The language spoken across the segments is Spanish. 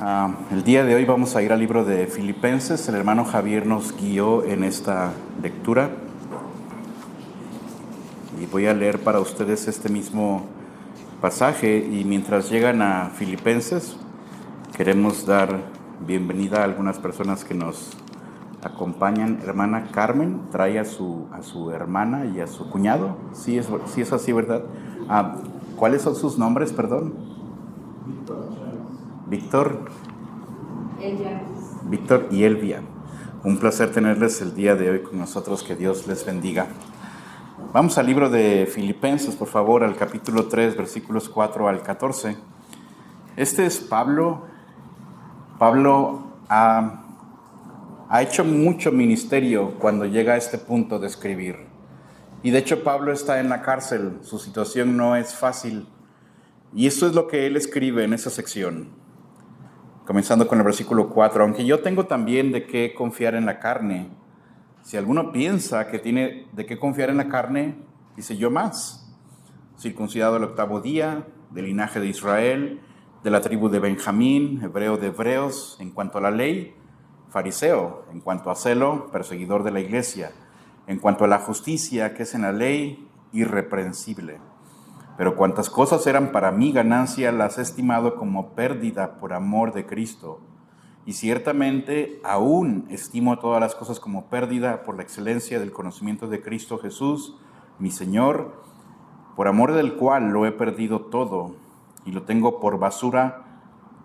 El día de hoy vamos a ir al libro de Filipenses. El hermano Javier nos guió en esta lectura y voy a leer para ustedes este mismo pasaje. Y mientras llegan a Filipenses, queremos dar bienvenida a algunas personas que nos acompañan. Hermana Carmen trae a su hermana y a su cuñado. Sí es así, ¿verdad? ¿Cuáles son sus nombres, perdón? Víctor y Elvia. Un placer tenerles el día de hoy con nosotros. Que Dios les bendiga. Vamos al libro de Filipenses, por favor, al capítulo 3, versículos 4 al 14. Este es Pablo. Pablo ha hecho mucho ministerio cuando llega a este punto de escribir. Y de hecho Pablo está en la cárcel. Su situación no es fácil. Y eso es lo que él escribe en esa sección. Comenzando con el versículo 4. Aunque yo tengo también de qué confiar en la carne. Si alguno piensa que tiene de qué confiar en la carne, dice yo más. Circuncidado el 8º día, del linaje de Israel, de la tribu de Benjamín, hebreo de hebreos, en cuanto a la ley, fariseo, en cuanto a celo, perseguidor de la iglesia, en cuanto a la justicia que es en la ley, irreprensible. Pero cuantas cosas eran para mí ganancia, las he estimado como pérdida por amor de Cristo. Y ciertamente aún estimo todas las cosas como pérdida por la excelencia del conocimiento de Cristo Jesús, mi Señor, por amor del cual lo he perdido todo y lo tengo por basura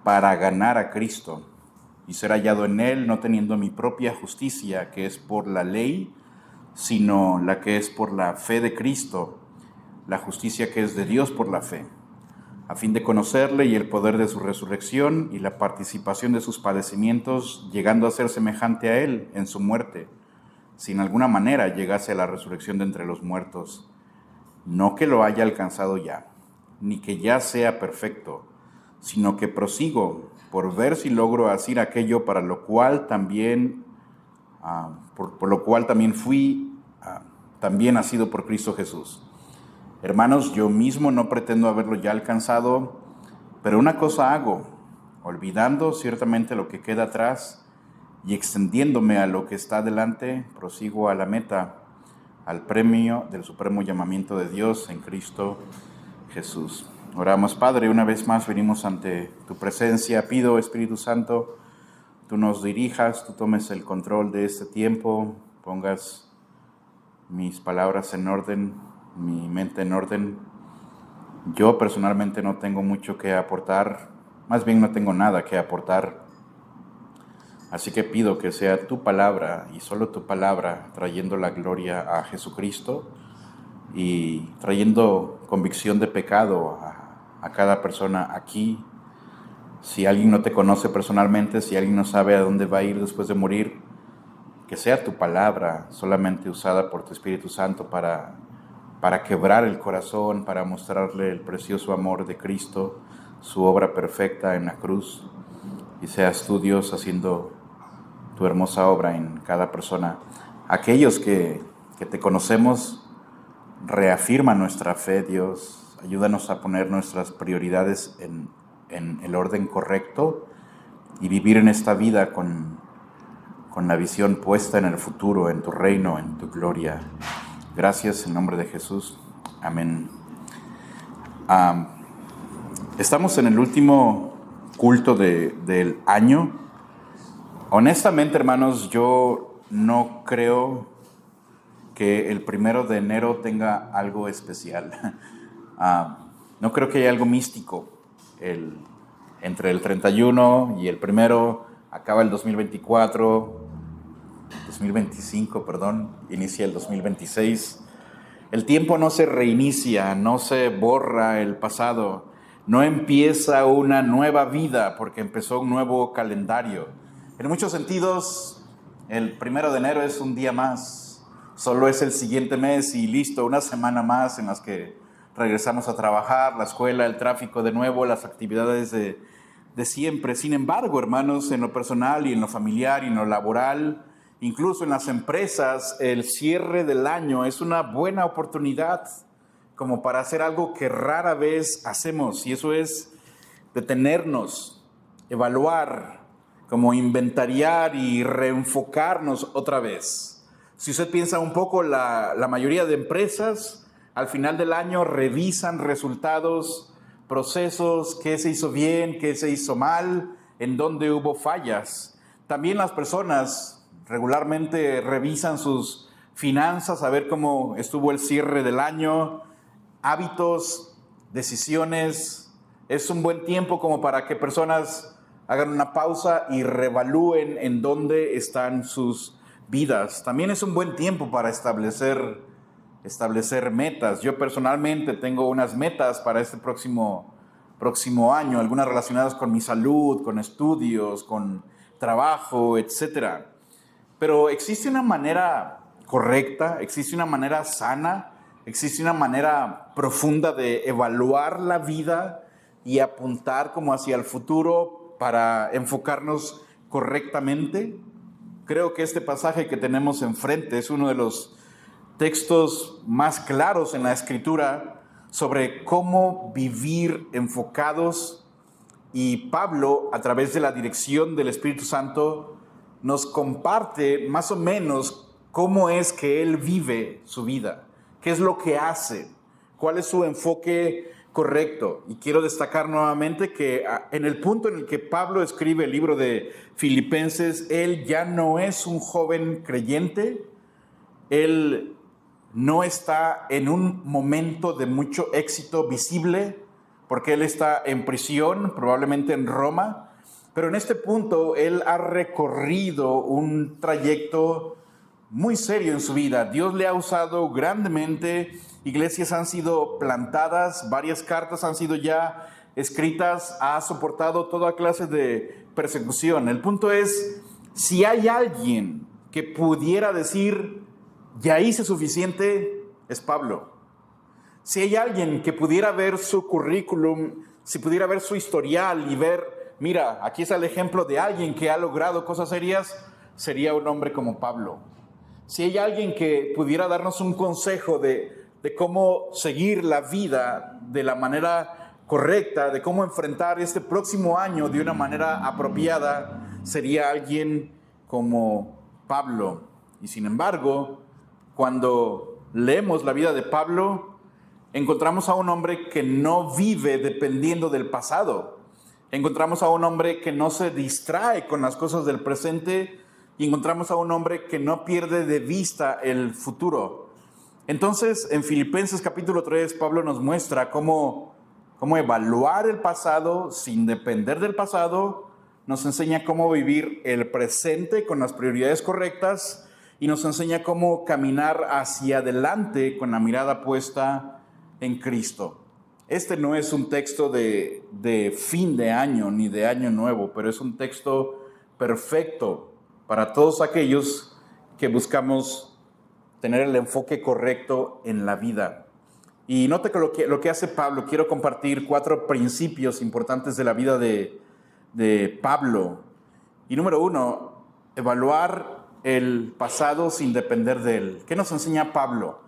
para ganar a Cristo y ser hallado en Él, no teniendo mi propia justicia, que es por la ley, sino la que es por la fe de Cristo, la justicia que es de Dios por la fe, a fin de conocerle y el poder de su resurrección y la participación de sus padecimientos, llegando a ser semejante a Él en su muerte, si en alguna manera llegase a la resurrección de entre los muertos. No que lo haya alcanzado ya, ni que ya sea perfecto, sino que prosigo por ver si logro hacer aquello para lo cual también, por lo cual también fui, también nacido por Cristo Jesús. Hermanos, yo mismo no pretendo haberlo ya alcanzado, pero una cosa hago, olvidando ciertamente lo que queda atrás y extendiéndome a lo que está delante, prosigo a la meta, al premio del supremo llamamiento de Dios en Cristo Jesús. Oramos, Padre, una vez más venimos ante tu presencia. Pido, Espíritu Santo, tú nos dirijas, tú tomes el control de este tiempo, pongas mis palabras en orden, mi mente en orden. Yo personalmente no tengo mucho que aportar, más bien no tengo nada que aportar. Así que pido que sea tu palabra y solo tu palabra trayendo la gloria a Jesucristo y trayendo convicción de pecado a cada persona aquí. Si alguien no te conoce personalmente, si alguien no sabe a dónde va a ir después de morir, que sea tu palabra solamente usada por tu Espíritu Santo para quebrar el corazón, para mostrarle el precioso amor de Cristo, su obra perfecta en la cruz, y seas tú, Dios, haciendo tu hermosa obra en cada persona. Aquellos que te conocemos, reafirma nuestra fe, Dios. Ayúdanos a poner nuestras prioridades en el orden correcto y vivir en esta vida con la visión puesta en el futuro, en tu reino, en tu gloria. Gracias en nombre de Jesús. Amén. Estamos en el último culto del año. Honestamente, hermanos, yo no creo que el 1 de enero tenga algo especial. No creo que haya algo místico. Entre el 31 y el 1 acaba el 2025, inicia el 2026. El tiempo no se reinicia, no se borra el pasado, no empieza una nueva vida porque empezó un nuevo calendario. En muchos sentidos, el 1 de enero es un día más, solo es el siguiente mes y listo, una semana más en las que regresamos a trabajar, la escuela, el tráfico de nuevo, las actividades de siempre. Sin embargo, hermanos, en lo personal y en lo familiar y en lo laboral, incluso en las empresas, el cierre del año es una buena oportunidad como para hacer algo que rara vez hacemos, y eso es detenernos evaluar, como inventariar y reenfocarnos otra vez. Si usted piensa un poco, la mayoría de empresas al final del año revisan resultados, procesos, qué se hizo bien, qué se hizo mal, en dónde hubo fallas. También las personas regularmente revisan sus finanzas, a ver cómo estuvo el cierre del año, hábitos, decisiones. Es un buen tiempo como para que personas hagan una pausa y reevalúen en dónde están sus vidas. También es un buen tiempo para establecer metas. Yo personalmente tengo unas metas para este próximo año, algunas relacionadas con mi salud, con estudios, con trabajo, etc. Pero existe una manera correcta, existe una manera sana, existe una manera profunda de evaluar la vida y apuntar como hacia el futuro para enfocarnos correctamente. Creo que este pasaje que tenemos enfrente es uno de los textos más claros en la Escritura sobre cómo vivir enfocados, y Pablo, a través de la dirección del Espíritu Santo, nos comparte más o menos cómo es que él vive su vida, qué es lo que hace, cuál es su enfoque correcto. Y quiero destacar nuevamente que en el punto en el que Pablo escribe el libro de Filipenses, él ya no es un joven creyente, él no está en un momento de mucho éxito visible, porque él está en prisión, probablemente en Roma, pero en este punto él ha recorrido un trayecto muy serio en su vida. Dios le ha usado grandemente, iglesias han sido plantadas, varias cartas han sido ya escritas, ha soportado toda clase de persecución. El punto es, si hay alguien que pudiera decir, ya hice suficiente, es Pablo. Si hay alguien que pudiera ver su currículum, si pudiera ver su historial y ver, mira, aquí está el ejemplo de alguien que ha logrado cosas serias, sería un hombre como Pablo. Si hay alguien que pudiera darnos un consejo de cómo seguir la vida de la manera correcta, de cómo enfrentar este próximo año de una manera apropiada, sería alguien como Pablo. Y sin embargo, cuando leemos la vida de Pablo, encontramos a un hombre que no vive dependiendo del pasado. Encontramos a un hombre que no se distrae con las cosas del presente y encontramos a un hombre que no pierde de vista el futuro. Entonces, en Filipenses capítulo 3, Pablo nos muestra cómo evaluar el pasado sin depender del pasado, nos enseña cómo vivir el presente con las prioridades correctas y nos enseña cómo caminar hacia adelante con la mirada puesta en Cristo. Este no es un texto de fin de año ni de año nuevo, pero es un texto perfecto para todos aquellos que buscamos tener el enfoque correcto en la vida. Y note que lo que hace Pablo, quiero compartir 4 principios importantes de la vida de Pablo. Y número 1, evaluar el pasado sin depender de él. ¿Qué nos enseña Pablo?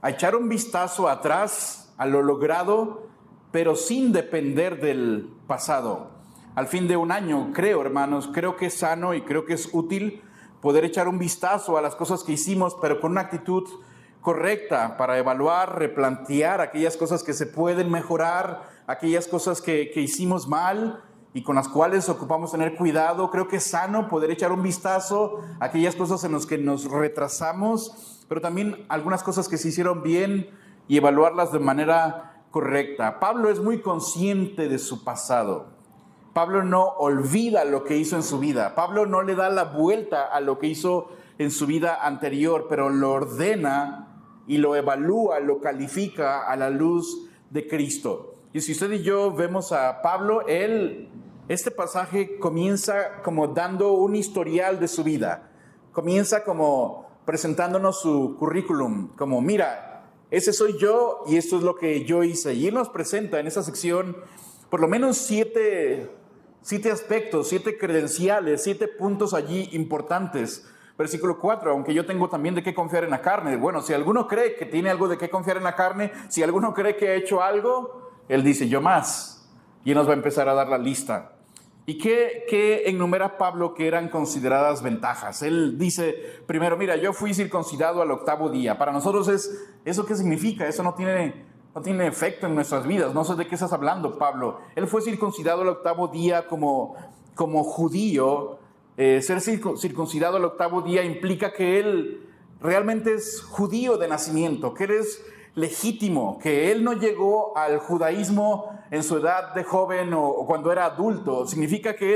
A echar un vistazo atrás a lo logrado, pero sin depender del pasado. Al fin de un año, hermanos, creo que es sano y creo que es útil poder echar un vistazo a las cosas que hicimos, pero con una actitud correcta para evaluar, replantear aquellas cosas que se pueden mejorar, aquellas cosas que hicimos mal y con las cuales ocupamos tener cuidado. Creo que es sano poder echar un vistazo a aquellas cosas en las que nos retrasamos, pero también algunas cosas que se hicieron bien y evaluarlas de manera correcta. Pablo es muy consciente de su pasado. Pablo no olvida lo que hizo en su vida. Pablo no le da la vuelta a lo que hizo en su vida anterior, pero lo ordena y lo evalúa, lo califica a la luz de Cristo. Y si usted y yo vemos a Pablo, este pasaje comienza como dando un historial de su vida. Comienza como presentándonos su currículum, como mira, ese soy yo y esto es lo que yo hice. Y él nos presenta en esa sección por lo menos 7 aspectos, 7 credenciales, 7 puntos allí importantes. Versículo 4, aunque yo tengo también de qué confiar en la carne. Bueno, si alguno cree que tiene algo de qué confiar en la carne, si alguno cree que ha hecho algo, él dice, yo más. Y él nos va a empezar a dar la lista. ¿Y qué enumera Pablo que eran consideradas ventajas? Él dice, primero, mira, yo fui circuncidado al 8º día. Para nosotros ¿eso qué significa? Eso no tiene efecto en nuestras vidas. No sé de qué estás hablando, Pablo. Él fue circuncidado al 8º día como judío. Ser circuncidado al 8º día implica que él realmente es judío de nacimiento, que él es legítimo, que él no llegó al judaísmo en su edad de joven o cuando era adulto. Significa que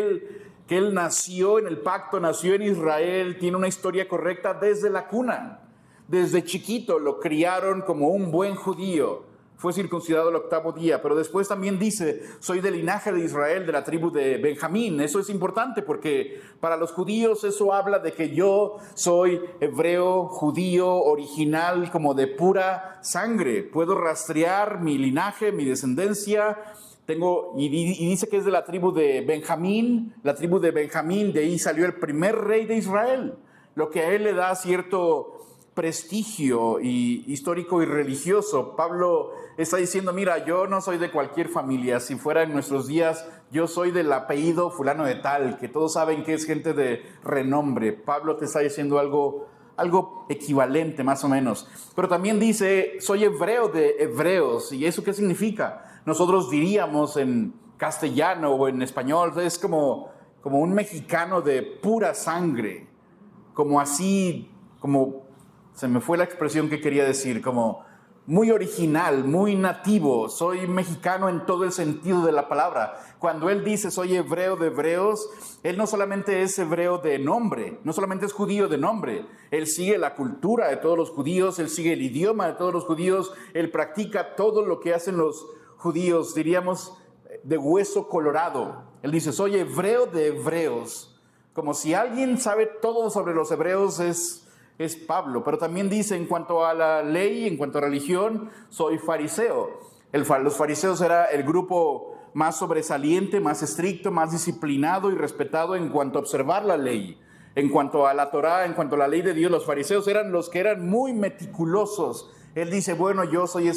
él nació en el pacto, nació en Israel, tiene una historia correcta desde la cuna. Desde chiquito lo criaron como un buen judío. Fue circuncidado al 8º día, pero después también dice, soy del linaje de Israel, de la tribu de Benjamín. Eso es importante porque para los judíos eso habla de que yo soy hebreo, judío, original, como de pura sangre. Puedo rastrear mi linaje, mi descendencia. Y dice que es de la tribu de Benjamín. La tribu de Benjamín, de ahí salió el primer rey de Israel, lo que a él le da cierto prestigio histórico y religioso. Pablo está diciendo, mira, yo no soy de cualquier familia. Si fuera en nuestros días, yo soy del apellido fulano de tal, que todos saben que es gente de renombre. Pablo te está diciendo algo equivalente, más o menos. Pero también dice, soy hebreo de hebreos. ¿Y eso qué significa? Nosotros diríamos en castellano o en español, es como un mexicano de pura sangre. Se me fue la expresión que quería decir, como muy original, muy nativo. Soy mexicano en todo el sentido de la palabra. Cuando él dice soy hebreo de hebreos, él no solamente es hebreo de nombre, no solamente es judío de nombre. Él sigue la cultura de todos los judíos, él sigue el idioma de todos los judíos, él practica todo lo que hacen los judíos, diríamos de hueso colorado. Él dice soy hebreo de hebreos. Como si alguien sabe todo sobre los hebreos es Pablo. Pero también dice, en cuanto a la ley, en cuanto a religión, soy fariseo. Los fariseos era el grupo más sobresaliente, más estricto, más disciplinado y respetado en cuanto a observar la ley. En cuanto a la Torá, en cuanto a la ley de Dios, los fariseos eran los que eran muy meticulosos. Él dice, bueno, yo soy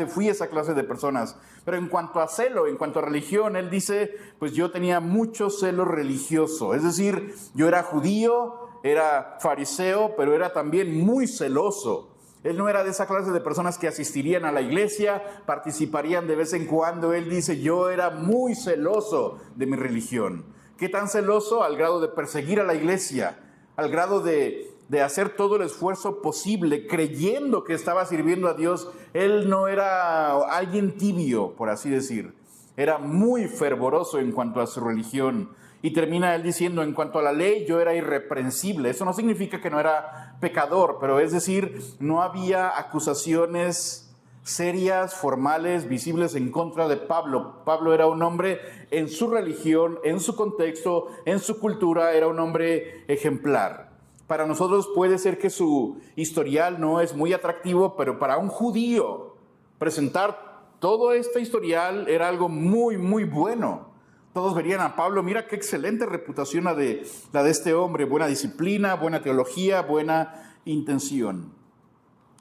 fui esa clase de personas. Pero en cuanto a celo, en cuanto a religión, él dice, pues yo tenía mucho celo religioso. Es decir, yo era judío, era fariseo, pero era también muy celoso. Él no era de esa clase de personas que asistirían a la iglesia, participarían de vez en cuando. Él dice, yo era muy celoso de mi religión. ¿Qué tan celoso? Al grado de perseguir a la iglesia, al grado de hacer todo el esfuerzo posible, creyendo que estaba sirviendo a Dios. Él no era alguien tibio, por así decir. Era muy fervoroso en cuanto a su religión. Y termina él diciendo, en cuanto a la ley, yo era irreprensible. Eso no significa que no era pecador, pero es decir, no había acusaciones serias, formales, visibles en contra de Pablo. Pablo era un hombre en su religión, en su contexto, en su cultura, era un hombre ejemplar. Para nosotros puede ser que su historial no es muy atractivo, pero para un judío presentar todo este historial era algo muy, muy bueno. Todos verían a Pablo, mira qué excelente reputación la de este hombre, buena disciplina, buena teología, buena intención.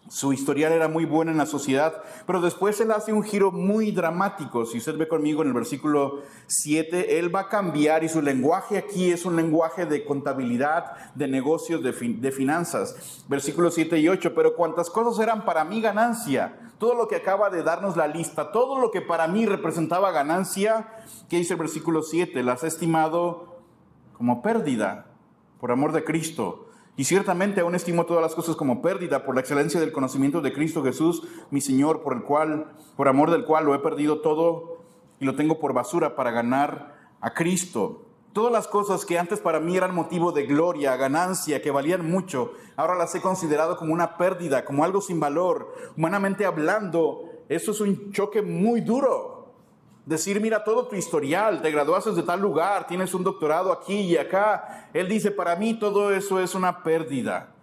Su historial era muy bueno en la sociedad, pero después él hace un giro muy dramático. Si usted ve conmigo en el versículo 7, él va a cambiar y su lenguaje aquí es un lenguaje de contabilidad, de negocios, de finanzas. Versículos 7 y 8, pero cuantas cosas eran para mí ganancia, todo lo que acaba de darnos la lista, todo lo que para mí representaba ganancia, ¿qué dice el versículo 7? Las he estimado como pérdida por amor de Cristo. Y ciertamente aún estimo todas las cosas como pérdida por la excelencia del conocimiento de Cristo Jesús, mi Señor, por amor del cual lo he perdido todo y lo tengo por basura para ganar a Cristo. Todas las cosas que antes para mí eran motivo de gloria, ganancia, que valían mucho, ahora las he considerado como una pérdida, como algo sin valor. Humanamente hablando, eso es un choque muy duro. Decir, mira todo tu historial, te graduaste de tal lugar, tienes un doctorado aquí y acá. Él dice, para mí todo eso es una pérdida.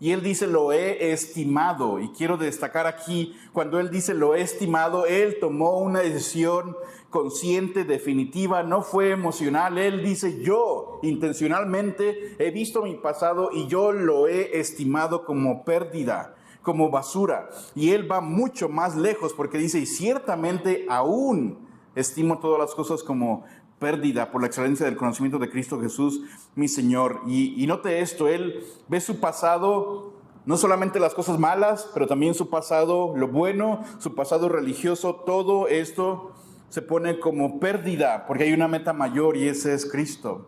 Y él dice, lo he estimado. Y quiero destacar aquí, cuando él dice lo he estimado, él tomó una decisión consciente, definitiva, no fue emocional. Él dice, yo intencionalmente he visto mi pasado y yo lo he estimado como pérdida, como basura. Y él va mucho más lejos porque dice, y ciertamente aún estimo todas las cosas como pérdida por la excelencia del conocimiento de Cristo Jesús, mi Señor. Y note esto, él ve su pasado, no solamente las cosas malas, pero también su pasado, lo bueno, su pasado religioso, todo esto se pone como pérdida, porque hay una meta mayor y ese es Cristo.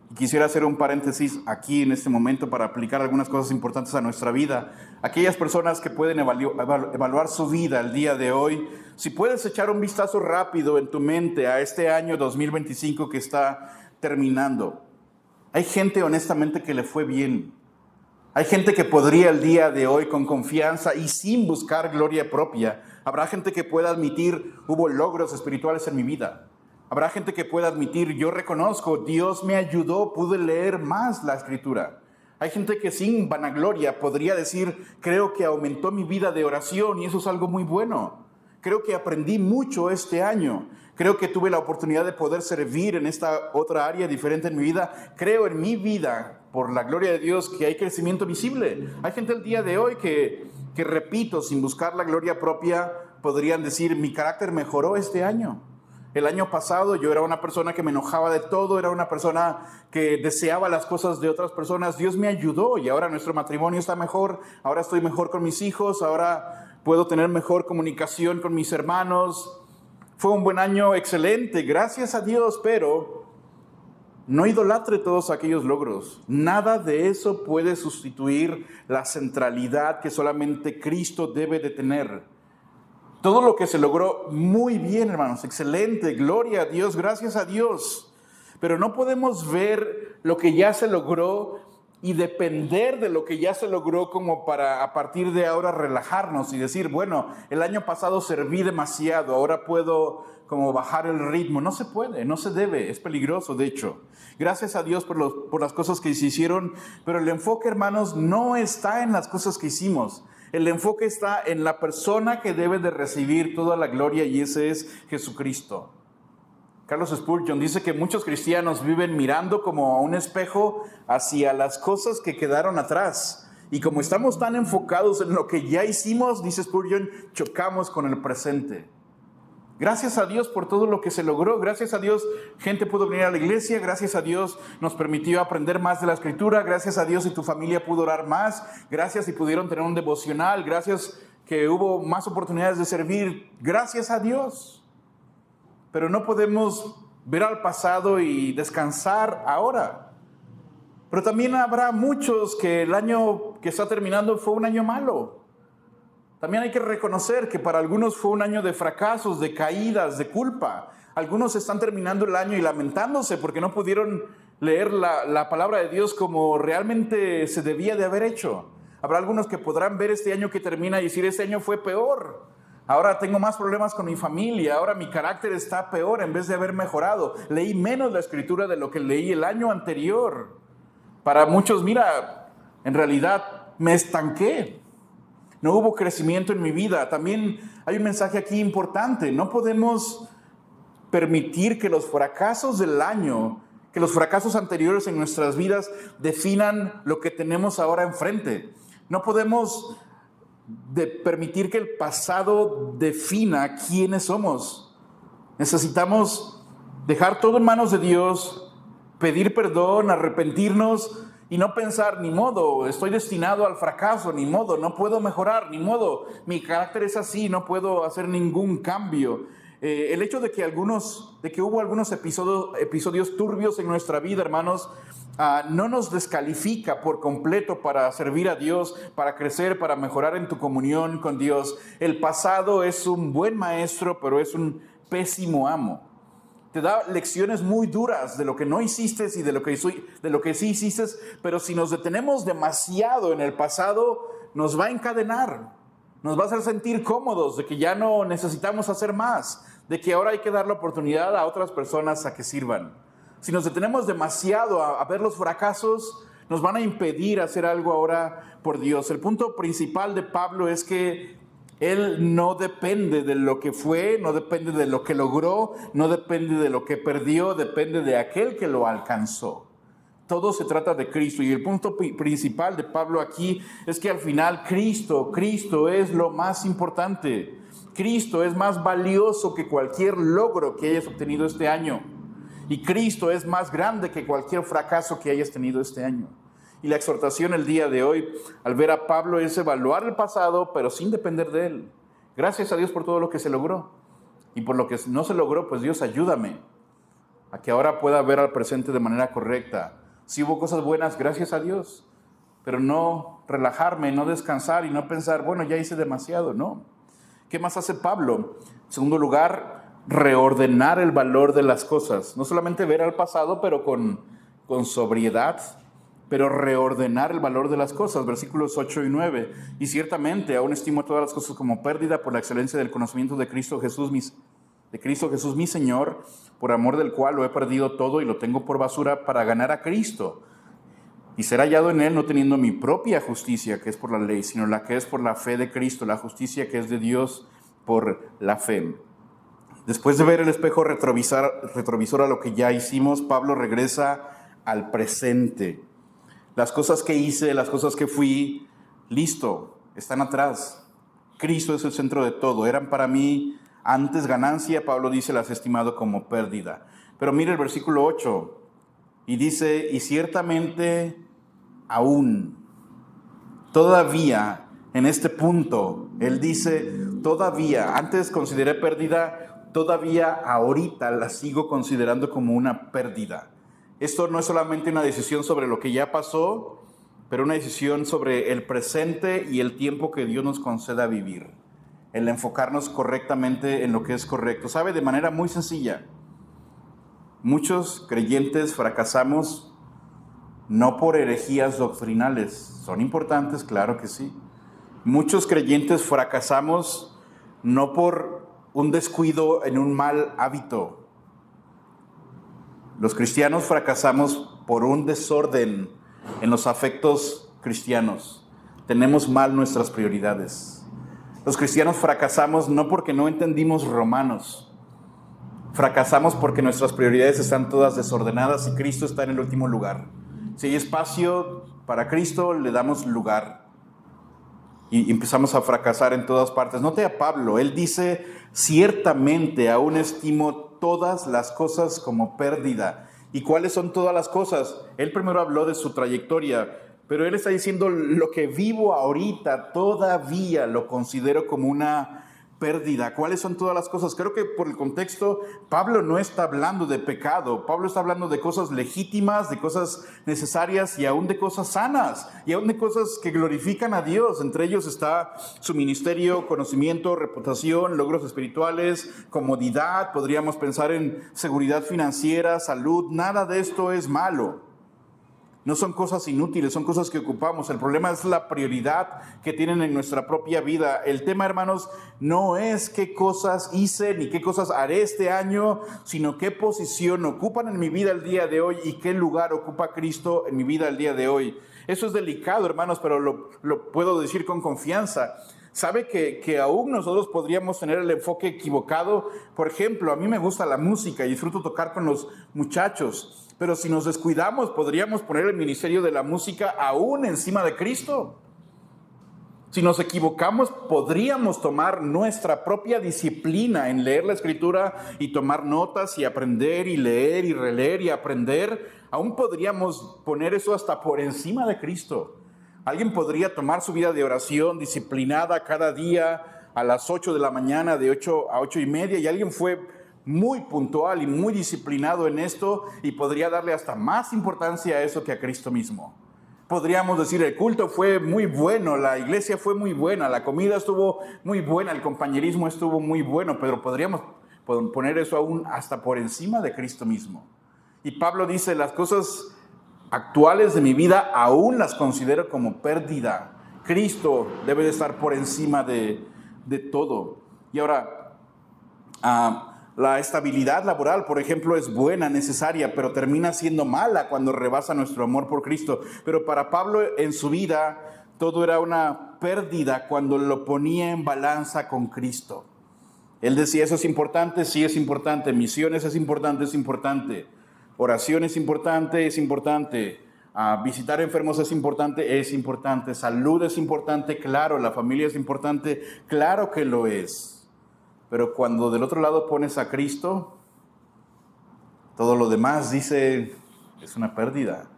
Y quisiera hacer un paréntesis aquí en este momento para aplicar algunas cosas importantes a nuestra vida. Aquellas personas que pueden evaluar su vida el día de hoy, si puedes echar un vistazo rápido en tu mente a este año 2025 que está terminando. Hay gente honestamente que le fue bien. Hay gente que podría el día de hoy con confianza y sin buscar gloria propia. Habrá gente que pueda admitir, hubo logros espirituales en mi vida. Habrá gente que pueda admitir, yo reconozco, Dios me ayudó, pude leer más la Escritura. Hay gente que sin vanagloria podría decir, creo que aumentó mi vida de oración y eso es algo muy bueno. Creo que aprendí mucho este año. Creo que tuve la oportunidad de poder servir en esta otra área diferente en mi vida. Creo en mi vida, por la gloria de Dios, que hay crecimiento visible. Hay gente el día de hoy que repito, sin buscar la gloria propia, podrían decir, mi carácter mejoró este año. El año pasado yo era una persona que me enojaba de todo, era una persona que deseaba las cosas de otras personas. Dios me ayudó y ahora nuestro matrimonio está mejor, ahora estoy mejor con mis hijos, ahora puedo tener mejor comunicación con mis hermanos. Fue un buen año excelente, gracias a Dios, pero no idolatre todos aquellos logros. Nada de eso puede sustituir la centralidad que solamente Cristo debe de tener. Todo lo que se logró, muy bien, hermanos, excelente, gloria a Dios, gracias a Dios. Pero no podemos ver lo que ya se logró y depender de lo que ya se logró como para a partir de ahora relajarnos y decir, bueno, el año pasado serví demasiado, ahora puedo como bajar el ritmo. No se puede, no se debe, es peligroso de hecho. Gracias a Dios por las cosas que se hicieron, pero el enfoque, hermanos, no está en las cosas que hicimos. El enfoque está en la persona que debe de recibir toda la gloria y ese es Jesucristo. Carlos Spurgeon dice que muchos cristianos viven mirando como a un espejo hacia las cosas que quedaron atrás. Y como estamos tan enfocados en lo que ya hicimos, dice Spurgeon, chocamos con el presente. Gracias a Dios por todo lo que se logró. Gracias a Dios gente pudo venir a la iglesia. Gracias a Dios nos permitió aprender más de la Escritura. Gracias a Dios si tu familia pudo orar más. Gracias si pudieron tener un devocional. Gracias que hubo más oportunidades de servir. Gracias a Dios. Pero no podemos ver al pasado y descansar ahora. Pero también habrá muchos que el año que está terminando fue un año malo. También hay que reconocer que para algunos fue un año de fracasos, de caídas, de culpa. Algunos están terminando el año y lamentándose porque no pudieron leer la palabra de Dios como realmente se debía de haber hecho. Habrá algunos que podrán ver este año que termina y decir, este año fue peor. Ahora tengo más problemas con mi familia, ahora mi carácter está peor en vez de haber mejorado. Leí menos la Escritura de lo que leí el año anterior. Para muchos, mira, en realidad me estanqué. No hubo crecimiento en mi vida. También hay un mensaje aquí importante. No podemos permitir que los fracasos del año, que los fracasos anteriores en nuestras vidas definan lo que tenemos ahora enfrente. No podemos permitir que el pasado defina quiénes somos. Necesitamos dejar todo en manos de Dios, pedir perdón, arrepentirnos y no pensar, ni modo, estoy destinado al fracaso, ni modo, no puedo mejorar, ni modo, mi carácter es así, no puedo hacer ningún cambio. El hecho de que hubo algunos episodios turbios en nuestra vida, hermanos, no nos descalifica por completo para servir a Dios, para crecer, para mejorar en tu comunión con Dios. El pasado es un buen maestro, pero es un pésimo amo. Te da lecciones muy duras de lo que no hiciste y de lo que sí hiciste, pero si nos detenemos demasiado en el pasado, nos va a encadenar, nos va a hacer sentir cómodos de que ya no necesitamos hacer más, de que ahora hay que dar la oportunidad a otras personas a que sirvan. Si nos detenemos demasiado a ver los fracasos, nos van a impedir hacer algo ahora por Dios. El punto principal de Pablo es que él no depende de lo que fue, no depende de lo que logró, no depende de lo que perdió, depende de aquel que lo alcanzó. Todo se trata de Cristo y el punto principal de Pablo aquí es que al final Cristo es lo más importante. Cristo es más valioso que cualquier logro que hayas obtenido este año. Y Cristo es más grande que cualquier fracaso que hayas tenido este año. Y la exhortación el día de hoy, al ver a Pablo, es evaluar el pasado, pero sin depender de él. Gracias a Dios por todo lo que se logró. Y por lo que no se logró, pues Dios, ayúdame a que ahora pueda ver al presente de manera correcta. Si hubo cosas buenas, gracias a Dios. Pero no relajarme, no descansar y no pensar, bueno, ya hice demasiado, no. ¿Qué más hace Pablo? En segundo lugar, reordenar el valor de las cosas. No solamente ver al pasado, pero con sobriedad, pero reordenar el valor de las cosas. Versículos 8 y 9. Y ciertamente aún estimo todas las cosas como pérdida por la excelencia del conocimiento de Cristo Jesús, mi Señor, por amor del cual lo he perdido todo y lo tengo por basura para ganar a Cristo y ser hallado en él, no teniendo mi propia justicia, que es por la ley, sino la que es por la fe de Cristo, la justicia que es de Dios por la fe. Después de ver el espejo retrovisor a lo que ya hicimos, Pablo regresa al presente. Las cosas que hice, las cosas que fui, listo, están atrás. Cristo es el centro de todo. Eran para mí antes ganancia, Pablo dice, las he estimado como pérdida. Pero mire el versículo 8, y dice, y ciertamente aún, todavía, en este punto, él dice, todavía, antes consideré pérdida, todavía ahorita la sigo considerando como una pérdida. Esto no es solamente una decisión sobre lo que ya pasó, pero una decisión sobre el presente y el tiempo que Dios nos conceda vivir. El enfocarnos correctamente en lo que es correcto. ¿Sabe? De manera muy sencilla, muchos creyentes fracasamos no por herejías doctrinales. Son importantes, claro que sí. Muchos creyentes fracasamos no por un descuido en un mal hábito. Los cristianos fracasamos por un desorden en los afectos cristianos. Tenemos mal nuestras prioridades. Los cristianos fracasamos no porque no entendimos Romanos. Fracasamos porque nuestras prioridades están todas desordenadas y Cristo está en el último lugar. Si hay espacio para Cristo, le damos lugar. Y empezamos a fracasar en todas partes. Note a Pablo, él dice, ciertamente aún estimo todas las cosas como pérdida. ¿Y cuáles son todas las cosas? Él primero habló de su trayectoria, pero él está diciendo, lo que vivo ahorita todavía lo considero como una pérdida. ¿Cuáles son todas las cosas? Creo que por el contexto, Pablo no está hablando de pecado. Pablo está hablando de cosas legítimas, de cosas necesarias y aún de cosas sanas y aún de cosas que glorifican a Dios. Entre ellos está su ministerio, conocimiento, reputación, logros espirituales, comodidad. Podríamos pensar en seguridad financiera, salud. Nada de esto es malo. No son cosas inútiles, son cosas que ocupamos. El problema es la prioridad que tienen en nuestra propia vida. El tema, hermanos, no es qué cosas hice ni qué cosas haré este año, sino qué posición ocupan en mi vida el día de hoy y qué lugar ocupa Cristo en mi vida el día de hoy. Eso es delicado, hermanos, pero lo puedo decir con confianza. ¿Sabe que aún nosotros podríamos tener el enfoque equivocado? Por ejemplo, a mí me gusta la música y disfruto tocar con los muchachos. Pero si nos descuidamos, podríamos poner el ministerio de la música aún encima de Cristo. Si nos equivocamos, podríamos tomar nuestra propia disciplina en leer la Escritura y tomar notas y aprender y leer y releer y aprender. Aún podríamos poner eso hasta por encima de Cristo. Alguien podría tomar su vida de oración disciplinada cada día a las 8 de la mañana, de 8 a 8:30, y alguien fue muy puntual y muy disciplinado en esto y podría darle hasta más importancia a eso que a Cristo mismo. Podríamos decir, el culto fue muy bueno, la iglesia fue muy buena, la comida estuvo muy buena, el compañerismo estuvo muy bueno, pero podríamos poner eso aún hasta por encima de Cristo mismo. Y Pablo dice, las cosas actuales de mi vida aún las considero como pérdida. Cristo debe de estar por encima de todo. Y ahora, la estabilidad laboral, por ejemplo, es buena, necesaria, pero termina siendo mala cuando rebasa nuestro amor por Cristo. Pero para Pablo en su vida todo era una pérdida cuando lo ponía en balanza con Cristo. Él decía, eso es importante, sí es importante. Misiones es importante. Oración es importante. Visitar enfermos es importante. Salud es importante, claro. La familia es importante, claro que lo es. Pero cuando del otro lado pones a Cristo, Todo lo demás, dice, es una pérdida.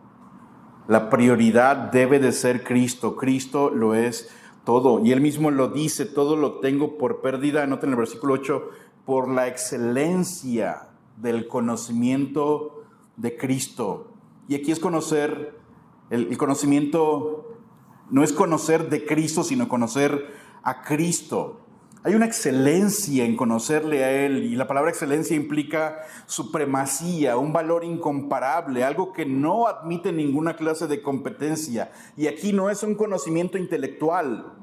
La prioridad debe de ser Cristo. Cristo lo es todo. Y Él mismo lo dice, todo lo tengo por pérdida. Noten el versículo 8, por la excelencia del conocimiento de Cristo. Y aquí es conocer, el conocimiento no es conocer de Cristo, sino conocer a Cristo. Hay una excelencia en conocerle a Él, y la palabra excelencia implica supremacía, un valor incomparable, algo que no admite ninguna clase de competencia. Y aquí no es un conocimiento intelectual,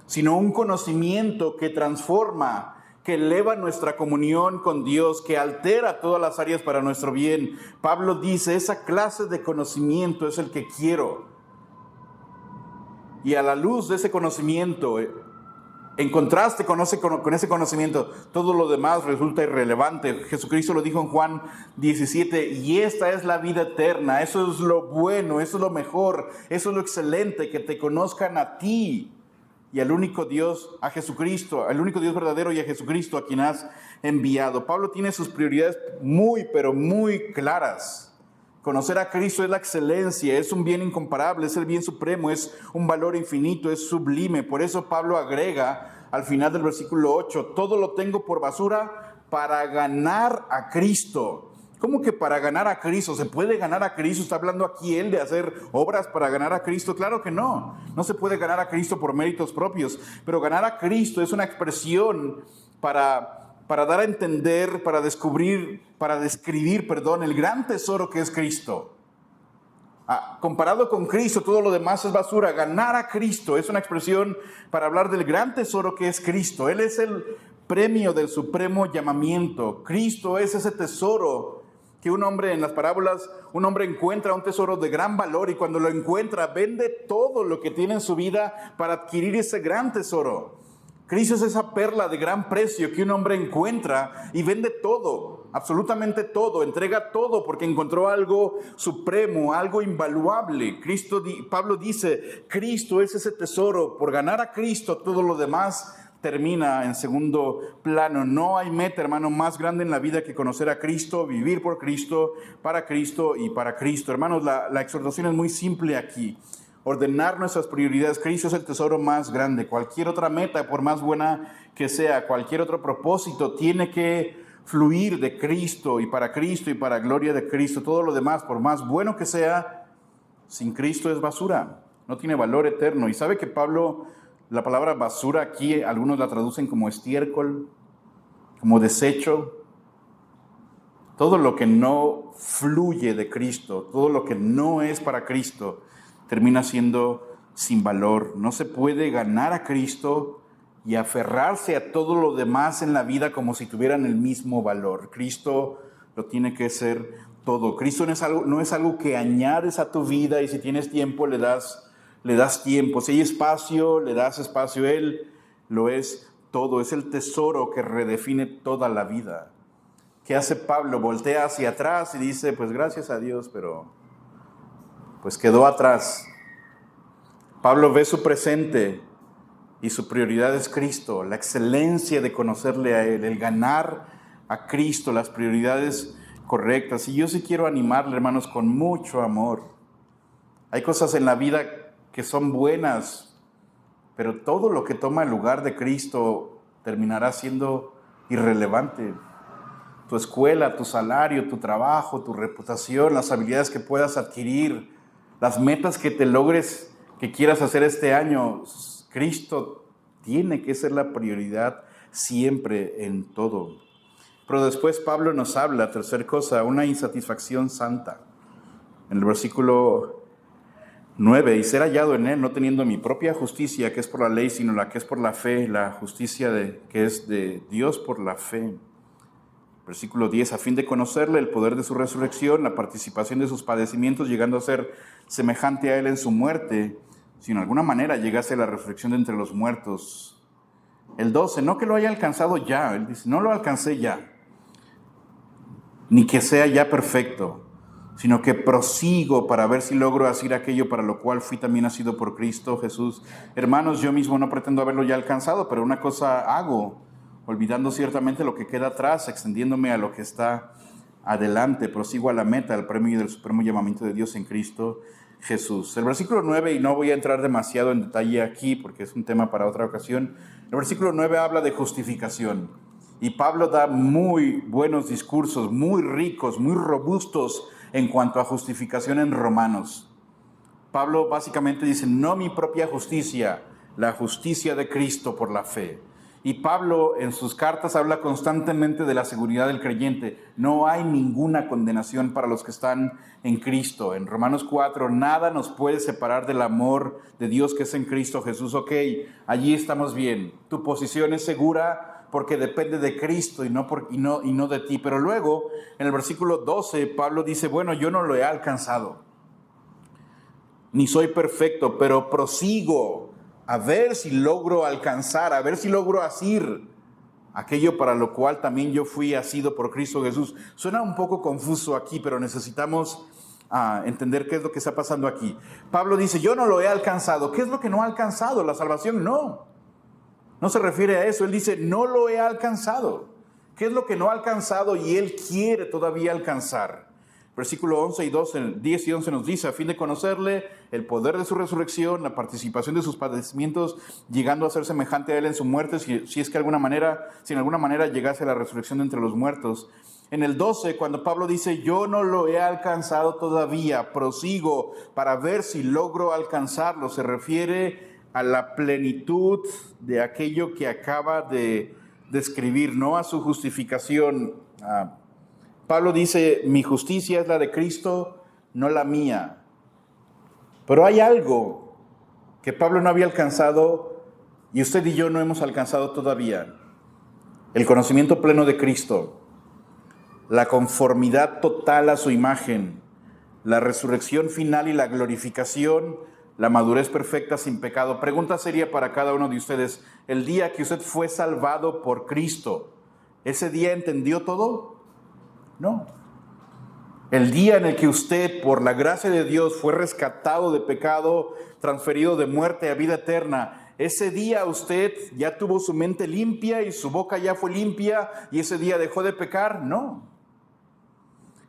sino un conocimiento que transforma, que eleva nuestra comunión con Dios, que altera todas las áreas para nuestro bien. Pablo dice, esa clase de conocimiento es el que quiero. Y a la luz de ese conocimiento, en contraste con ese conocimiento, todo lo demás resulta irrelevante. Jesucristo lo dijo en Juan 17, y esta es la vida eterna, eso es lo bueno, eso es lo mejor, eso es lo excelente, que te conozcan a ti y al único Dios, a Jesucristo, al único Dios verdadero y a Jesucristo a quien has enviado. Pablo tiene sus prioridades muy, pero muy claras. Conocer a Cristo es la excelencia, es un bien incomparable, es el bien supremo, es un valor infinito, es sublime. Por eso Pablo agrega al final del versículo 8, todo lo tengo por basura para ganar a Cristo. ¿Cómo que para ganar a Cristo? ¿Se puede ganar a Cristo? ¿Está hablando aquí él de hacer obras para ganar a Cristo? Claro que no. No se puede ganar a Cristo por méritos propios. Pero ganar a Cristo es una expresión para dar a entender, para describir, el gran tesoro que es Cristo. Comparado con Cristo, todo lo demás es basura. Ganar a Cristo es una expresión para hablar del gran tesoro que es Cristo. Él es el premio del supremo llamamiento. Cristo es ese tesoro que un hombre, en las parábolas, un hombre encuentra un tesoro de gran valor, y cuando lo encuentra, vende todo lo que tiene en su vida para adquirir ese gran tesoro. Cristo es esa perla de gran precio que un hombre encuentra y vende todo, absolutamente todo, entrega todo porque encontró algo supremo, algo invaluable. Pablo dice, Cristo es ese tesoro. Por ganar a Cristo, todo lo demás termina en segundo plano. No hay meta, hermano, más grande en la vida que conocer a Cristo, vivir por Cristo y para Cristo. Hermanos, la exhortación es muy simple aquí. Ordenar nuestras prioridades. Cristo es el tesoro más grande. Cualquier otra meta, por más buena que sea, cualquier otro propósito, tiene que fluir de Cristo y para gloria de Cristo. Todo lo demás, por más bueno que sea, sin Cristo es basura. No tiene valor eterno. Y sabe que Pablo, la palabra basura aquí, algunos la traducen como estiércol, como desecho. Todo lo que no fluye de Cristo, todo lo que no es para Cristo, termina siendo sin valor. No se puede ganar a Cristo y aferrarse a todo lo demás en la vida como si tuvieran el mismo valor. Cristo lo tiene que ser todo. Cristo no es algo que añades a tu vida y si tienes tiempo le das tiempo. Si hay espacio, le das espacio. Él lo es todo. Es el tesoro que redefine toda la vida. ¿Qué hace Pablo? Voltea hacia atrás y dice, pues gracias a Dios, pero pues quedó atrás. Pablo ve su presente y su prioridad es Cristo, la excelencia de conocerle a Él, el ganar a Cristo, las prioridades correctas. Y yo sí quiero animarle, hermanos, con mucho amor. Hay cosas en la vida que son buenas, pero todo lo que toma el lugar de Cristo terminará siendo irrelevante. Tu escuela, tu salario, tu trabajo, tu reputación, las habilidades que puedas adquirir, las metas que te logres, que quieras hacer este año, Cristo tiene que ser la prioridad siempre en todo. Pero después Pablo nos habla, tercera cosa, una insatisfacción santa. En el versículo 9, y ser hallado en él, no teniendo mi propia justicia, que es por la ley, sino la que es por la fe, la justicia que es de Dios por la fe. Versículo 10, a fin de conocerle el poder de su resurrección, la participación de sus padecimientos, llegando a ser semejante a él en su muerte, si en alguna manera llegase a la resurrección de entre los muertos. El 12, no que lo haya alcanzado ya, él dice, no lo alcancé ya, ni que sea ya perfecto, sino que prosigo para ver si logro hacer aquello para lo cual fui también nacido por Cristo Jesús. Hermanos, yo mismo no pretendo haberlo ya alcanzado, pero una cosa hago, olvidando ciertamente lo que queda atrás, extendiéndome a lo que está adelante, prosigo a la meta, al premio del supremo llamamiento de Dios en Cristo Jesús. El versículo 9, y no voy a entrar demasiado en detalle aquí porque es un tema para otra ocasión, el versículo 9 habla de justificación. Y Pablo da muy buenos discursos, muy ricos, muy robustos en cuanto a justificación en Romanos. Pablo básicamente dice, no mi propia justicia, la justicia de Cristo por la fe. Y Pablo en sus cartas habla constantemente de la seguridad del creyente. No hay ninguna condenación para los que están en Cristo. En Romanos 4, nada nos puede separar del amor de Dios que es en Cristo Jesús. Ok, allí estamos bien. Tu posición es segura porque depende de Cristo y no de ti. Pero luego, en el versículo 12, Pablo dice, bueno, yo no lo he alcanzado, ni soy perfecto, pero prosigo a ver si logro alcanzar, a ver si logro asir aquello para lo cual también yo fui asido por Cristo Jesús. Suena un poco confuso aquí, pero necesitamos entender qué es lo que está pasando aquí. Pablo dice, yo no lo he alcanzado. ¿Qué es lo que no ha alcanzado? La salvación no se refiere a eso. Él dice, no lo he alcanzado. ¿Qué es lo que no ha alcanzado y él quiere todavía alcanzar? Versículo 11 y 12, 10 y 11 nos dice, a fin de conocerle el poder de su resurrección, la participación de sus padecimientos, llegando a ser semejante a él en su muerte, si en alguna manera llegase a la resurrección de entre los muertos. En el 12, cuando Pablo dice, yo no lo he alcanzado todavía, prosigo para ver si logro alcanzarlo, se refiere a la plenitud de aquello que acaba de describir, no a su justificación. Pablo dice, mi justicia es la de Cristo, no la mía. Pero hay algo que Pablo no había alcanzado y usted y yo no hemos alcanzado todavía. El conocimiento pleno de Cristo, la conformidad total a su imagen, la resurrección final y la glorificación, la madurez perfecta sin pecado. Pregunta seria para cada uno de ustedes, el día que usted fue salvado por Cristo, ¿ese día entendió todo? No. El día en el que usted, por la gracia de Dios, fue rescatado de pecado, transferido de muerte a vida eterna, ese día usted ya tuvo su mente limpia y su boca ya fue limpia y ese día dejó de pecar. No.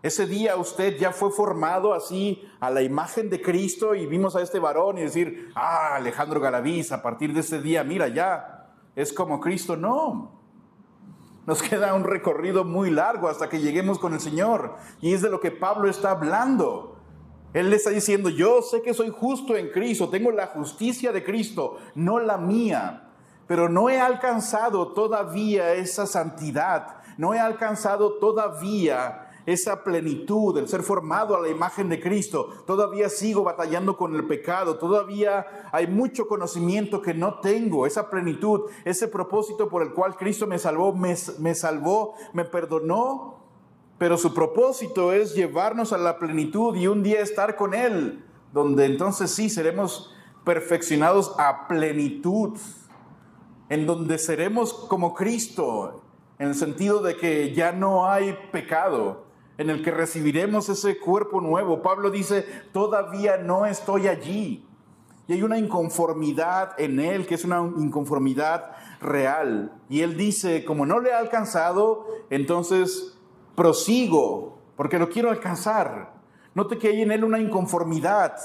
Ese día usted ya fue formado así a la imagen de Cristo y vimos a este varón y decir, Alejandro Galaviz, a partir de ese día, mira, ya es como Cristo. No. Nos queda un recorrido muy largo hasta que lleguemos con el Señor. Y es de lo que Pablo está hablando. Él le está diciendo, yo sé que soy justo en Cristo, tengo la justicia de Cristo, no la mía. Pero no he alcanzado todavía esa santidad, no he alcanzado todavía esa plenitud, el ser formado a la imagen de Cristo. Todavía sigo batallando con el pecado, todavía hay mucho conocimiento que no tengo, esa plenitud, ese propósito por el cual Cristo me salvó, me perdonó, pero su propósito es llevarnos a la plenitud y un día estar con Él, donde entonces sí seremos perfeccionados a plenitud, en donde seremos como Cristo, en el sentido de que ya no hay pecado, en el que recibiremos ese cuerpo nuevo. Pablo dice, todavía no estoy allí. Y hay una inconformidad en él, que es una inconformidad real. Y él dice, como no le ha alcanzado, entonces prosigo, porque lo quiero alcanzar. Note que hay en él una inconformidad,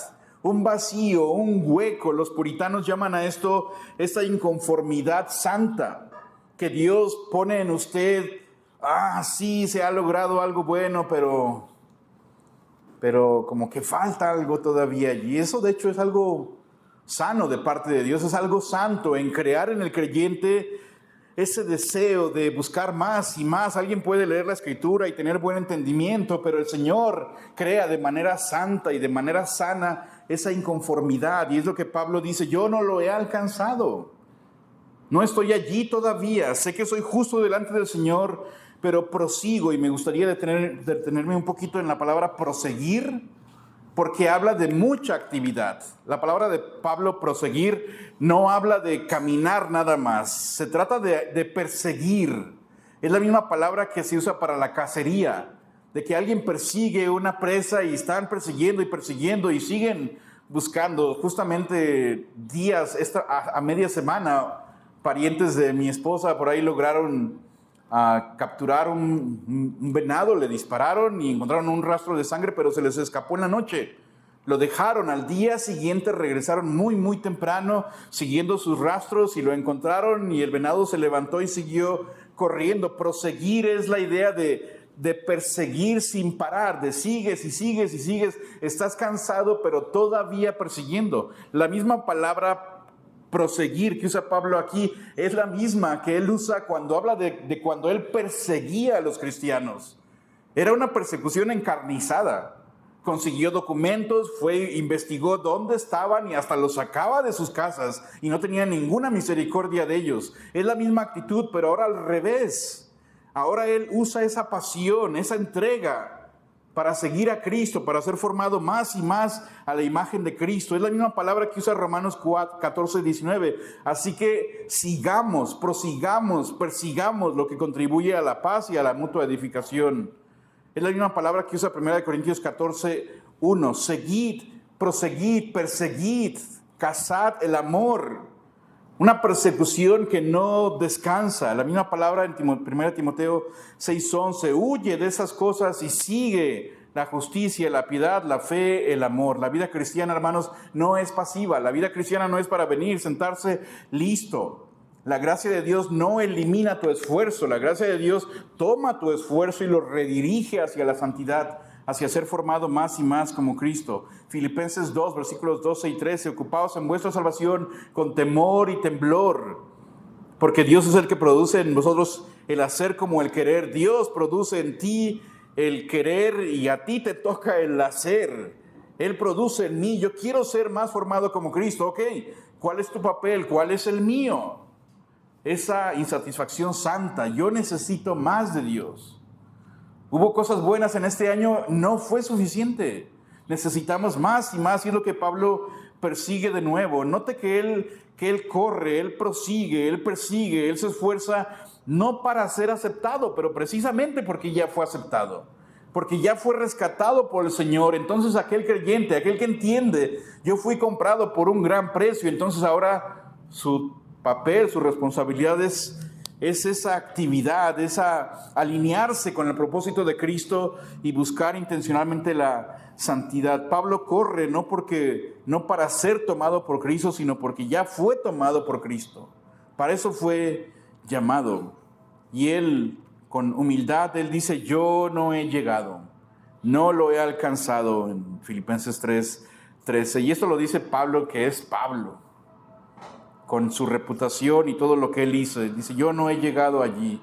un vacío, un hueco. Los puritanos llaman a esto, esta inconformidad santa, que Dios pone en usted. Sí, se ha logrado algo bueno, pero como que falta algo todavía. Y eso de hecho es algo sano de parte de Dios, es algo santo en crear en el creyente ese deseo de buscar más y más. Alguien puede leer la Escritura y tener buen entendimiento, pero el Señor crea de manera santa y de manera sana esa inconformidad. Y es lo que Pablo dice, yo no lo he alcanzado. No estoy allí todavía. Sé que soy justo delante del Señor, pero prosigo, y me gustaría detenerme un poquito en la palabra proseguir, porque habla de mucha actividad. La palabra de Pablo, proseguir, no habla de caminar nada más. Se trata de perseguir. Es la misma palabra que se usa para la cacería, de que alguien persigue una presa y están persiguiendo y siguen buscando. Justamente a media semana, parientes de mi esposa por ahí lograron a capturar un venado, le dispararon y encontraron un rastro de sangre, pero se les escapó en la noche. Lo dejaron, al día siguiente regresaron muy temprano siguiendo sus rastros y lo encontraron y el venado se levantó y siguió corriendo. Proseguir es la idea de perseguir sin parar, de sigues y sigues y sigues, estás cansado pero todavía persiguiendo. La misma palabra proseguir que usa Pablo aquí es la misma que él usa cuando habla de cuando él perseguía a los cristianos. Era una persecución encarnizada. Consiguió documentos, investigó dónde estaban y hasta los sacaba de sus casas y no tenía ninguna misericordia de ellos. Es la misma actitud, pero ahora al revés. Ahora él usa esa pasión, esa entrega para seguir a Cristo, para ser formado más y más a la imagen de Cristo. Es la misma palabra que usa Romanos 14, 19. Así que sigamos, prosigamos, persigamos lo que contribuye a la paz y a la mutua edificación. Es la misma palabra que usa 1 Corintios 14, 1. Seguid, proseguid, perseguid, cazad el amor. Una persecución que no descansa. La misma palabra en 1 Timoteo 6:11. Huye de esas cosas y sigue la justicia, la piedad, la fe, el amor. La vida cristiana, hermanos, no es pasiva. La vida cristiana no es para venir, sentarse, listo. La gracia de Dios no elimina tu esfuerzo. La gracia de Dios toma tu esfuerzo y lo redirige hacia la santidad, hacia ser formado más y más como Cristo. Filipenses 2, versículos 12 y 13. Ocupaos en vuestra salvación con temor y temblor, porque Dios es el que produce en vosotros el hacer como el querer. Dios produce en ti el querer y a ti te toca el hacer. Él produce en mí. Yo quiero ser más formado como Cristo. Ok, ¿cuál es tu papel? ¿Cuál es el mío? Esa insatisfacción santa. Yo necesito más de Dios. Hubo cosas buenas en este año, no fue suficiente. Necesitamos más y más, y es lo que Pablo persigue de nuevo. Note que él corre, él prosigue, él persigue, él se esfuerza, no para ser aceptado, pero precisamente porque ya fue aceptado, porque ya fue rescatado por el Señor. Entonces aquel creyente, aquel que entiende, yo fui comprado por un gran precio, entonces ahora su papel, su responsabilidad es esa actividad, esa alinearse con el propósito de Cristo y buscar intencionalmente la santidad. Pablo corre no para ser tomado por Cristo, sino porque ya fue tomado por Cristo. Para eso fue llamado. Y él, con humildad, él dice: yo no he llegado, no lo he alcanzado, en Filipenses 3:13. Y esto lo dice Pablo, que es Pablo, con su reputación y todo lo que él hizo. Dice: yo no he llegado allí.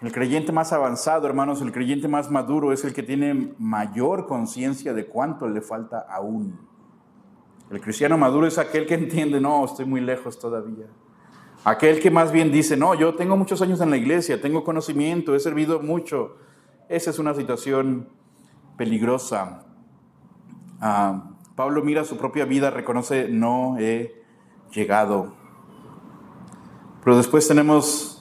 El creyente más avanzado, hermanos, el creyente más maduro es el que tiene mayor conciencia de cuánto le falta aún. El cristiano maduro es aquel que entiende: no, estoy muy lejos todavía. Aquel que más bien dice: no, yo tengo muchos años en la iglesia, tengo conocimiento, he servido mucho. Esa es una situación peligrosa. Pablo mira su propia vida, reconoce: no he llegado. Pero después tenemos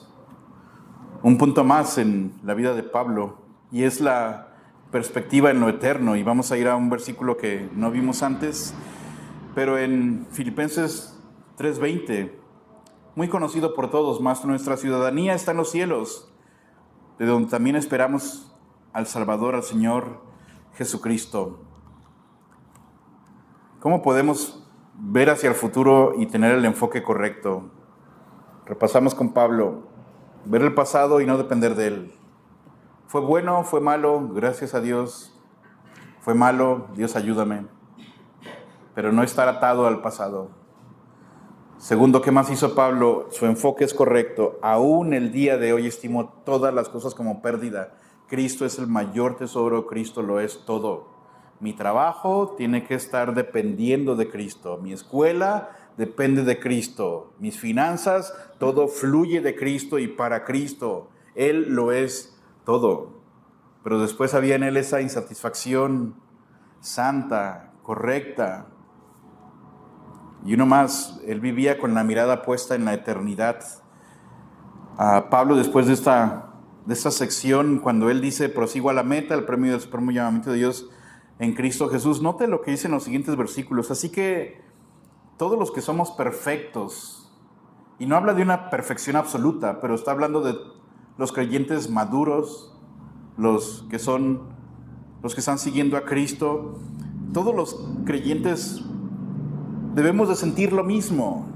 un punto más en la vida de Pablo, y es la perspectiva en lo eterno. Y vamos a ir a un versículo que no vimos antes, pero en Filipenses 3:20, muy conocido por todos: mas nuestra ciudadanía está en los cielos, de donde también esperamos al Salvador, al Señor Jesucristo. ¿Cómo podemos ver hacia el futuro y tener el enfoque correcto? Repasamos con Pablo: ver el pasado y no depender de él. Fue bueno, fue malo, gracias a Dios. Fue malo, Dios ayúdame. Pero no estar atado al pasado. Segundo, ¿qué más hizo Pablo? Su enfoque es correcto. Aún el día de hoy estimo todas las cosas como pérdida. Cristo es el mayor tesoro, Cristo lo es todo. Mi trabajo tiene que estar dependiendo de Cristo. Mi escuela depende de Cristo. Mis finanzas, todo fluye de Cristo y para Cristo. Él lo es todo. Pero después había en él esa insatisfacción santa, correcta. Y uno más, él vivía con la mirada puesta en la eternidad. Pablo, después de esta sección, cuando él dice: prosigo a la meta, el premio del supremo llamamiento de Dios en Cristo Jesús, note lo que dice en los siguientes versículos. Así que todos los que somos perfectos, y no habla de una perfección absoluta, pero está hablando de los creyentes maduros, los que están siguiendo a Cristo, todos los creyentes debemos de sentir lo mismo.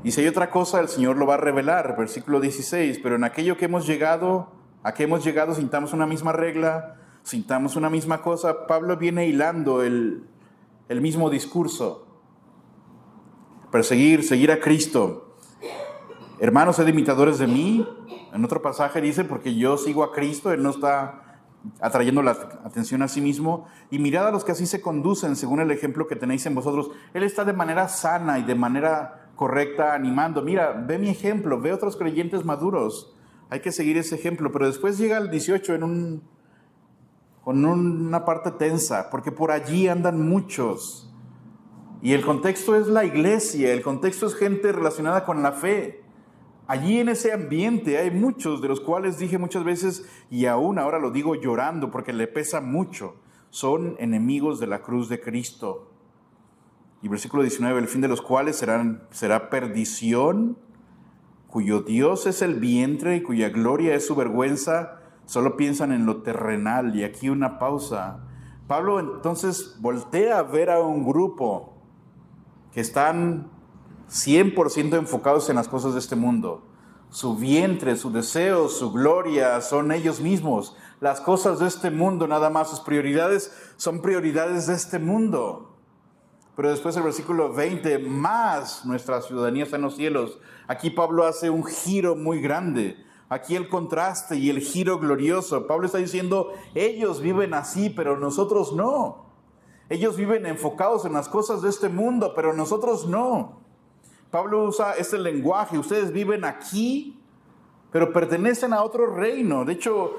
Y si hay otra cosa, el Señor lo va a revelar. Versículo 16, pero en aquello que hemos llegado, sintamos una misma regla, sintamos una misma cosa. Pablo viene hilando el mismo discurso. Seguir a Cristo. Hermanos, sed imitadores de mí. En otro pasaje dice, porque yo sigo a Cristo. Él no está atrayendo la atención a sí mismo. Y mirad a los que así se conducen, según el ejemplo que tenéis en vosotros. Él está de manera sana y de manera correcta animando. Mira, ve mi ejemplo, ve otros creyentes maduros. Hay que seguir ese ejemplo. Pero después llega el 18 con una parte tensa, porque por allí andan muchos. Y el contexto es la iglesia, el contexto es gente relacionada con la fe. Allí en ese ambiente hay muchos, de los cuales dije muchas veces, y aún ahora lo digo llorando porque le pesa mucho, son enemigos de la cruz de Cristo. Y versículo 19, el fin de los cuales será perdición, cuyo Dios es el vientre y cuya gloria es su vergüenza. Solo piensan en lo terrenal. Y aquí una pausa. Pablo entonces voltea a ver a un grupo que están 100% enfocados en las cosas de este mundo. Su vientre, su deseo, su gloria son ellos mismos. Las cosas de este mundo nada más, sus prioridades son prioridades de este mundo. Pero después el versículo 20, más nuestra ciudadanía está en los cielos. Aquí Pablo hace un giro muy grande. Aquí el contraste y el giro glorioso. Pablo está diciendo, ellos viven así, pero nosotros no. Ellos viven enfocados en las cosas de este mundo, pero nosotros no. Pablo usa este lenguaje. Ustedes viven aquí, pero pertenecen a otro reino. De hecho,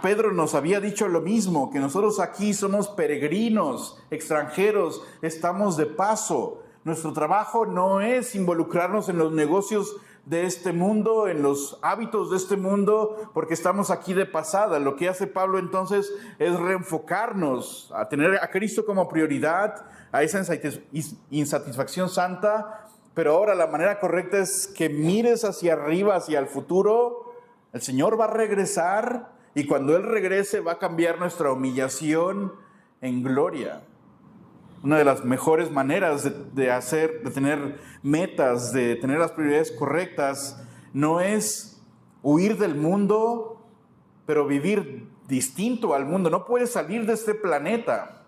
Pedro nos había dicho lo mismo, que nosotros aquí somos peregrinos, extranjeros, estamos de paso. Nuestro trabajo no es involucrarnos en los negocios de este mundo, en los hábitos de este mundo, porque estamos aquí de pasada. Lo que hace Pablo entonces es reenfocarnos, a tener a Cristo como prioridad, a esa insatisfacción santa, pero ahora la manera correcta es que mires hacia arriba, hacia el futuro. El Señor va a regresar y cuando Él regrese va a cambiar nuestra humillación en gloria. Una de las mejores maneras de tener metas, de tener las prioridades correctas, no es huir del mundo, pero vivir distinto al mundo. No puedes salir de este planeta,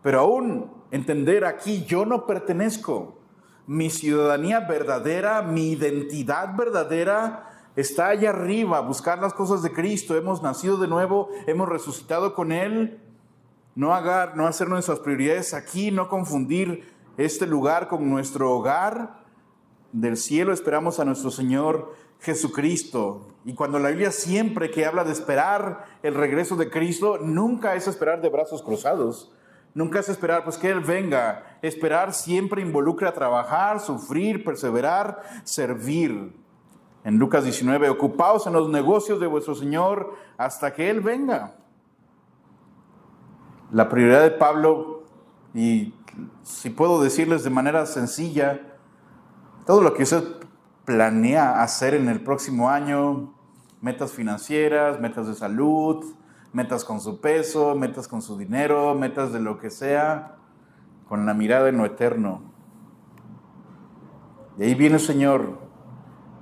pero aún entender aquí, yo no pertenezco. Mi ciudadanía verdadera, mi identidad verdadera está allá arriba, buscar las cosas de Cristo. Hemos nacido de nuevo, hemos resucitado con Él. No hacer nuestras prioridades aquí, no confundir este lugar con nuestro hogar. Del cielo esperamos a nuestro Señor Jesucristo. Y cuando la Biblia siempre que habla de esperar el regreso de Cristo, nunca es esperar de brazos cruzados. Nunca es esperar pues que Él venga. Esperar siempre involucra trabajar, sufrir, perseverar, servir. En Lucas 19, ocupaos en los negocios de vuestro Señor hasta que Él venga. La prioridad de Pablo, y si puedo decirles de manera sencilla, todo lo que usted planea hacer en el próximo año, metas financieras, metas de salud, metas con su peso, metas con su dinero, metas de lo que sea, con la mirada en lo eterno. De ahí viene el Señor.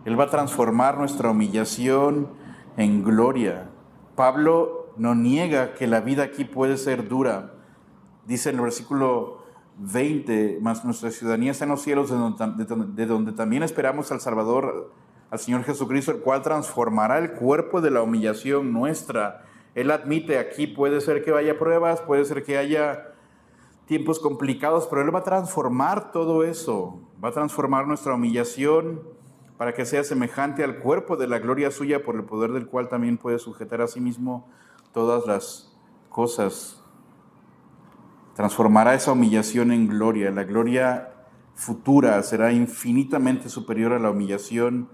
Él va a transformar nuestra humillación en gloria. Pablo no niega que la vida aquí puede ser dura. Dice en el versículo 20, más nuestra ciudadanía está en los cielos, de donde también esperamos al Salvador, al Señor Jesucristo, el cual transformará el cuerpo de la humillación nuestra. Él admite aquí, puede ser que haya pruebas, puede ser que haya tiempos complicados, pero Él va a transformar todo eso, va a transformar nuestra humillación para que sea semejante al cuerpo de la gloria suya, por el poder del cual también puede sujetar a sí mismo todas las cosas. Transformará esa humillación en gloria. La gloria futura será infinitamente superior a la humillación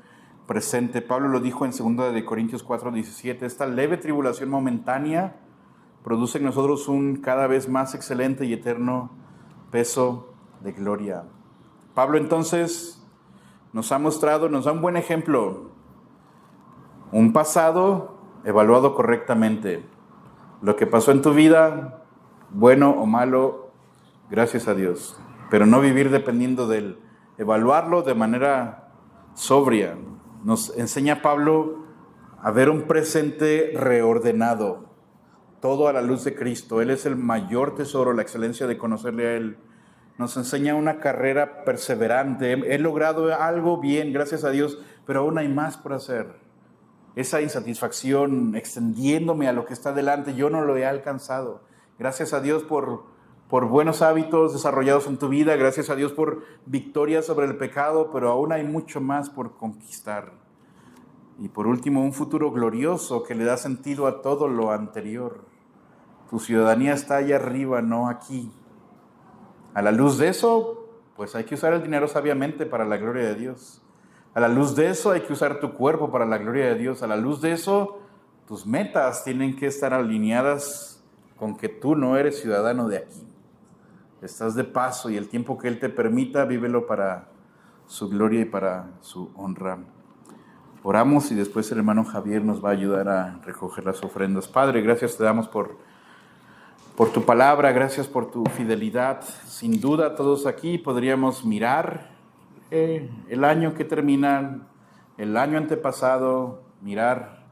presente. Pablo lo dijo en 2 Corintios 4:17. Esta leve tribulación momentánea produce en nosotros un cada vez más excelente y eterno peso de gloria. Pablo entonces nos da un buen ejemplo Un pasado evaluado correctamente. Lo que pasó en tu vida, bueno o malo, gracias a Dios. Pero no vivir dependiendo de él. Evaluarlo de manera sobria. Nos enseña Pablo a ver un presente reordenado. Todo a la luz de Cristo. Él es el mayor tesoro, la excelencia de conocerle a Él. Nos enseña una carrera perseverante. He logrado algo bien, gracias a Dios, pero aún hay más por hacer. Esa insatisfacción extendiéndome a lo que está delante, yo no lo he alcanzado. Gracias a Dios por buenos hábitos desarrollados en tu vida, gracias a Dios por victorias sobre el pecado, pero aún hay mucho más por conquistar. Y por último, un futuro glorioso que le da sentido a todo lo anterior. Tu ciudadanía está allá arriba, no aquí. A la luz de eso, pues hay que usar el dinero sabiamente para la gloria de Dios. A la luz de eso hay que usar tu cuerpo para la gloria de Dios. A la luz de eso, tus metas tienen que estar alineadas con que tú no eres ciudadano de aquí. Estás de paso y el tiempo que Él te permita, vívelo para su gloria y para su honra. Oramos y después el hermano Javier nos va a ayudar a recoger las ofrendas. Padre, gracias te damos por tu palabra, gracias por tu fidelidad. Sin duda todos aquí podríamos mirar el año que termina, el año antepasado, mirar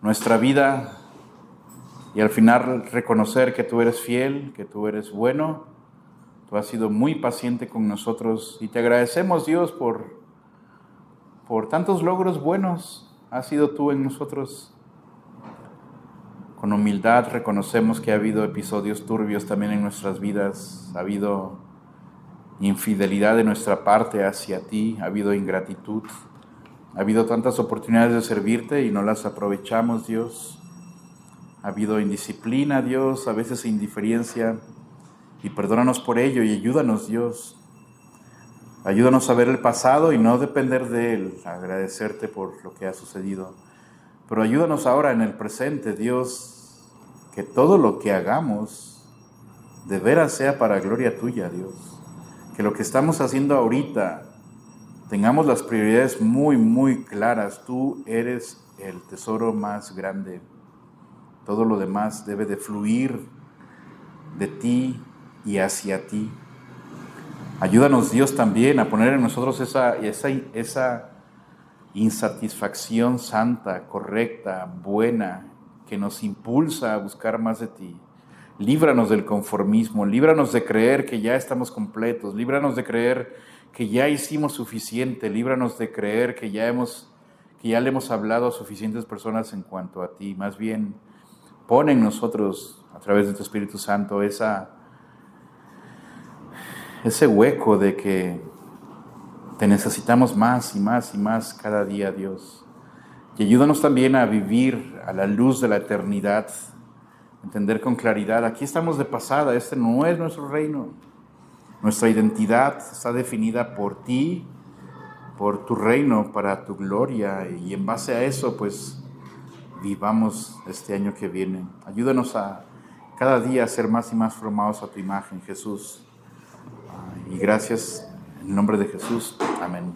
nuestra vida y al final reconocer que tú eres fiel, que tú eres bueno. Tú has sido muy paciente con nosotros y te agradecemos, Dios, por tantos logros buenos has sido tú en nosotros. Con humildad reconocemos que ha habido episodios turbios también en nuestras vidas, ha habido infidelidad de nuestra parte hacia ti, ha habido ingratitud, ha habido tantas oportunidades de servirte y no las aprovechamos, Dios. Ha habido indisciplina, Dios, a veces indiferencia, y perdónanos por ello y ayúdanos, Dios. Ayúdanos a ver el pasado y no depender de él, agradecerte por lo que ha sucedido. Pero ayúdanos ahora en el presente, Dios, que todo lo que hagamos de veras sea para gloria tuya, Dios. Que lo que estamos haciendo ahorita tengamos las prioridades muy, muy claras. Tú eres el tesoro más grande. Todo lo demás debe de fluir de ti y hacia ti. Ayúdanos, Dios, también a poner en nosotros esa insatisfacción santa, correcta, buena, que nos impulsa a buscar más de ti. Líbranos del conformismo, líbranos de creer que ya estamos completos, líbranos de creer que ya hicimos suficiente, líbranos de creer que ya le hemos hablado a suficientes personas en cuanto a ti. Más bien, pon en nosotros, a través de tu Espíritu Santo, ese hueco de que te necesitamos más y más y más cada día, Dios. Y ayúdanos también a vivir a la luz de la eternidad, entender con claridad, aquí estamos de pasada, este no es nuestro reino. Nuestra identidad está definida por ti, por tu reino, para tu gloria, y en base a eso, pues, vivamos este año que viene. Ayúdanos a cada día ser más y más formados a tu imagen, Jesús. Y gracias en el nombre de Jesús. Amén.